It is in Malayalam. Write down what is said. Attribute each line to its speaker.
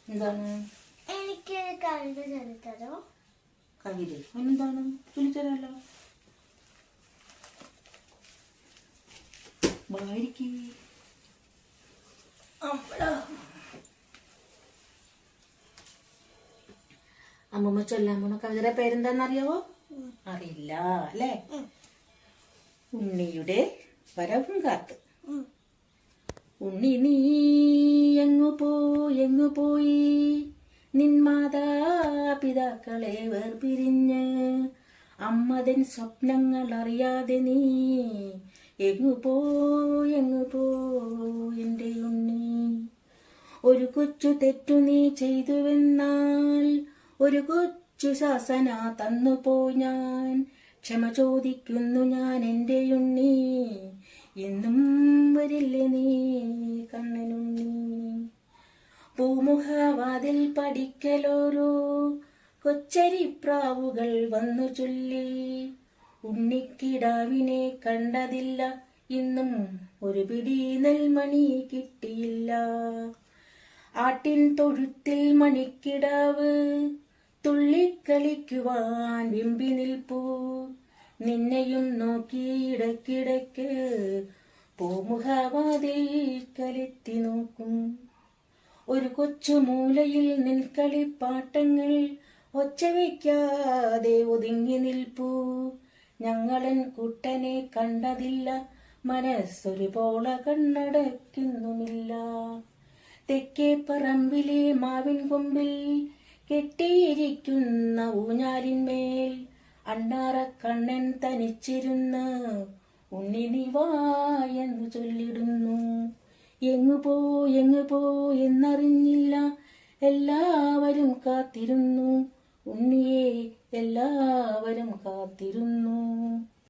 Speaker 1: എന്താണ്?
Speaker 2: എനിക്ക് കവിത ചൊല്ലിത്തരോ?
Speaker 1: കവിത എന്താണ്? ചൊല്ലിത്തരാലോ. അമ്മൂമ്മ ചൊല്ലാൻ പോണ കവിതയുടെ പേരെന്താന്നറിയാവോ? അറിയില്ല അല്ലേ? ഉണ്ണിയുടെ വരവും കാത്ത്. ഉണ്ണി നീ എങ്ങു പോയി നിൻ മാതാപിതാക്കളെ വേർപിരിഞ്ഞ് അമ്മതൻ സ്വപ്നങ്ങൾ അറിയാതെ നീ എങ്ങു എന്റെ ഉണ്ണി. ഒരു കൊച്ചു തെറ്റു നീ ചെയ്തുവെന്നാൽ ഒരു കൊച്ചു ശാസന തന്നുപോയി ഞാൻ. ക്ഷമ ചോദിക്കുന്നു ഞാൻ എന്റെ ഉണ്ണി, എന്നും വരില്ലേ നീ കണ്ണനുണ്ണി. പൂമുഖവാതിൽ പഠിക്കലോരോ കൊച്ചരിപ്രാവുകൾ വന്നു ചൊല്ലി, ഉണ്ണിക്കിടാവിനെ കണ്ടതില്ല ഇന്നും ഒരു പിടി നെൽമണി കിട്ടിയില്ല. ആട്ടിൻ തൊഴുത്തിൽ മണിക്കിടാവ് തുള്ളിക്കളിക്കുവാൻ വിമ്പി നിൽപ്പൂ, നിന്നെയും നോക്കി ഇടയ്ക്കിടയ്ക്ക് പൂമുഖവാതിൽ കലെത്തി നോക്കും. ഒരു കൊച്ചു മൂലയിൽ നിൻകളിപ്പാട്ടങ്ങൾ ഒച്ച വയ്ക്കാതെ ഒതുങ്ങി നിൽപ്പൂ, ഞങ്ങളൻ കുട്ടനെ കണ്ടതില്ല മനസ്സൊരു പോള കണ്ണടയ്ക്കുന്നുമില്ല. തെക്കേ പറമ്പിലെ മാവിൻ കൊമ്പിൽ കെട്ടിയിരിക്കുന്ന ഊഞ്ഞാലിന്മേൽ അണ്ണാറക്കണ്ണൻ തനിച്ചിരുന്ന് ഉണ്ണി നീ വാ എന്ന് ചൊല്ലിടുന്നു. എങ്ങു പോ എന്നറിഞ്ഞില്ല, എല്ലാവരും കാത്തിരുന്നു ഉണ്ണിയെ, എല്ലാവരും കാത്തിരുന്നു.